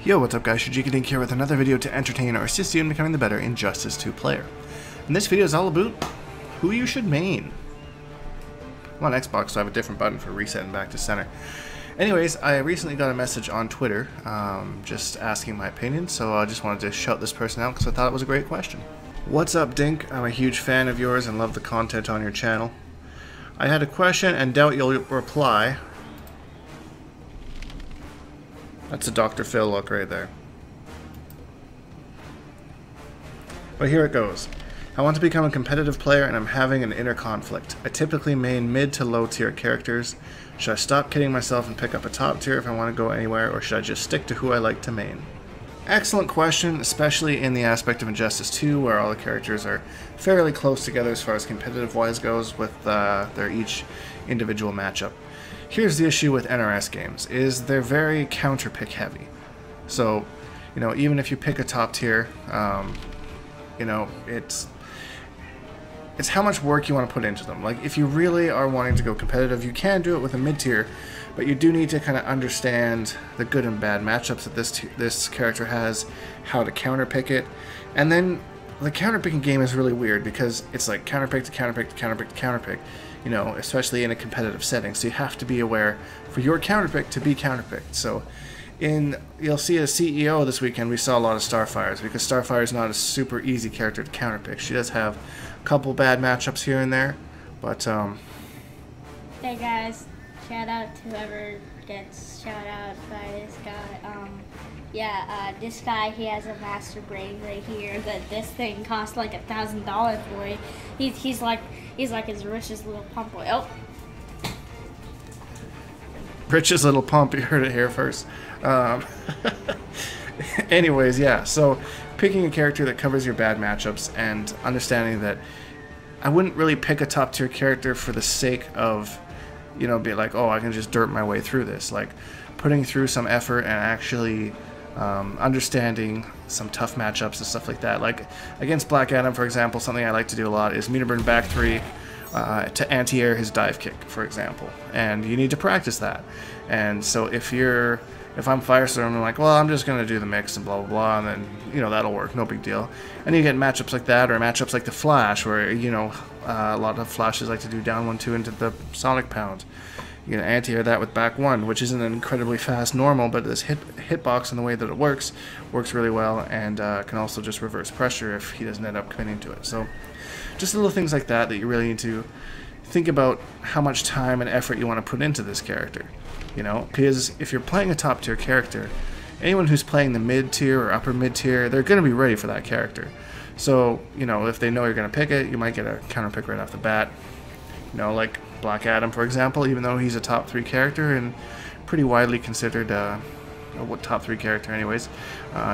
Yo, what's up guys, Shujinkydink here with another video to entertain or assist you in becoming the better Injustice 2 player. And this video is all about who you should main. I'm on Xbox, so I have a different button for resetting back to center. Anyways, I recently got a message on Twitter just asking my opinion, so I just wanted to shout this person out because I thought it was a great question. What's up, Dink? I'm a huge fan of yours and love the content on your channel. I had a question and doubt you'll reply. That's a Dr. Phil look right there. But here it goes. I want to become a competitive player and I'm having an inner conflict. I typically main mid to low tier characters. Should I stop kidding myself and pick up a top tier if I want to go anywhere, or should I just stick to who I like to main? Excellent question, especially in the aspect of Injustice 2 where all the characters are fairly close together as far as competitive wise goes with their each individual matchup. Here's the issue with NRS games, is they're very counter pick heavy. So, you know, even if you pick a top tier, you know, it's how much work you want to put into them. Like, if you really are wanting to go competitive, you can do it with a mid tier, but you do need to kind of understand the good and bad matchups that this character has, how to counter pick it, and then the counter picking game is really weird because it's like counter pick to counter pick to counter pick to counter pick. You know, especially in a competitive setting. So you have to be aware for your counterpick to be counterpicked. So you'll see a CEO this weekend, we saw a lot of Starfire's because Starfire is not a super easy character to counterpick. She does have a couple bad matchups here and there, but hey guys, shout out to whoever gets shout out by this guy. This guy, he has a master brain right here that this thing costs like $1,000 boy. He's like his richest little pump boy. Oh, richest little pump, you heard it here first. Anyways, yeah, so picking a character that covers your bad matchups and understanding that I wouldn't really pick a top tier character for the sake of, you know, be like, oh, I can just dirt my way through this. Like, putting through some effort and actually understanding some tough matchups and stuff like that. Like against Black Adam, for example, something I like to do a lot is meter burn back 3 to anti-air his dive kick, for example. And you need to practice that. And so if I'm Firestorm, I'm like, well, I'm just going to do the mix and blah, blah, blah, and then, you know, that'll work, no big deal. And you get matchups like that, or matchups like the Flash, where, you know, a lot of Flashes like to do down 1-2 into the Sonic Pound. You know, anti-air that with back 1, which isn't an incredibly fast normal, but this hitbox and the way that it works really well, and can also just reverse pressure if he doesn't end up committing to it. So just little things like that you really need to think about how much time and effort you want to put into this character. You know, because if you're playing a top tier character, anyone who's playing the mid tier or upper mid tier, they're going to be ready for that character. So, you know, if they know you're going to pick it, you might get a counter pick right off the bat. You know, like Black Adam, for example, even though he's a top 3 character and pretty widely considered a top 3 character anyways,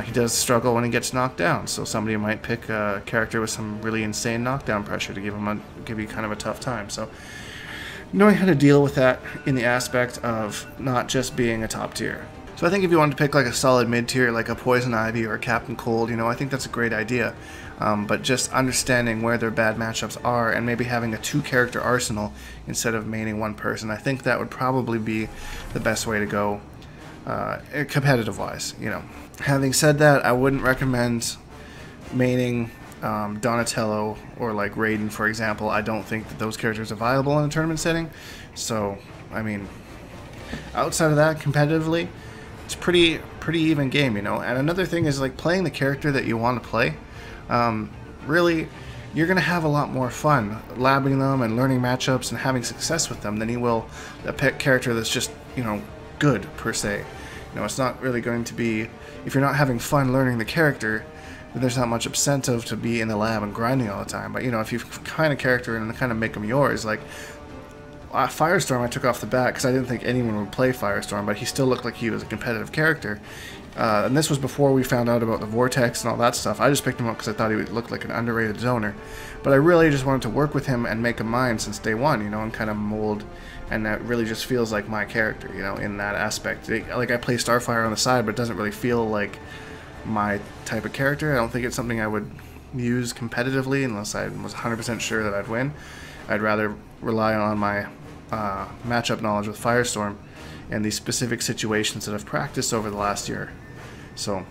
he does struggle when he gets knocked down. So somebody might pick a character with some really insane knockdown pressure to give you kind of a tough time. So knowing how to deal with that in the aspect of not just being a top tier. So I think if you wanted to pick like a solid mid tier, like a Poison Ivy or a Captain Cold, you know, I think that's a great idea. But just understanding where their bad matchups are and maybe having a 2-character arsenal instead of maining one person, I think that would probably be the best way to go competitive-wise, you know. Having said that, I wouldn't recommend maining Donatello or like Raiden, for example. I don't think that those characters are viable in a tournament setting. So, I mean, outside of that, competitively, it's pretty even game, you know. And another thing is like playing the character that you want to play. Really, you're going to have a lot more fun labbing them and learning matchups and having success with them than you will a character that's just, you know, good per se. You know, it's not really going to be, if you're not having fun learning the character, then there's not much incentive to be in the lab and grinding all the time. But, you know, if you find a character and kind of make them yours, like Firestorm I took off the bat because I didn't think anyone would play Firestorm, but he still looked like he was a competitive character. And this was before we found out about the Vortex and all that stuff. I just picked him up because I thought he would look like an underrated zoner. But I really just wanted to work with him and make him mine since day one, you know, and kind of mold. And that really just feels like my character, you know, in that aspect. Like, I play Starfire on the side, but it doesn't really feel like my type of character. I don't think it's something I would use competitively unless I was 100% sure that I'd win. I'd rather rely on my matchup knowledge with Firestorm and the specific situations that I've practiced over the last year. So,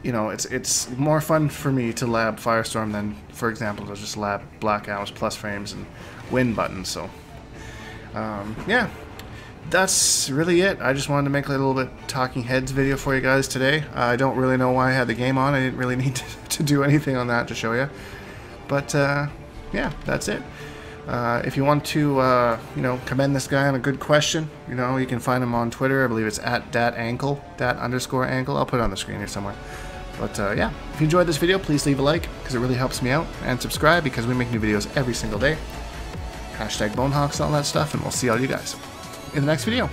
you know, it's more fun for me to lab Firestorm than, for example, to just lab Black Owls, plus frames, and win buttons. So, yeah, that's really it. I just wanted to make a little bit talking heads video for you guys today. I don't really know why I had the game on. I didn't really need to do anything on that to show you. But, yeah, that's it. If you want to, you know, commend this guy on a good question, you know, you can find him on Twitter. I believe it's at @dat_ankle. I'll put it on the screen here somewhere. But, yeah, if you enjoyed this video, please leave a like, because it really helps me out. And subscribe, because we make new videos every single day. #Bonehawks, all that stuff, and we'll see all you guys in the next video.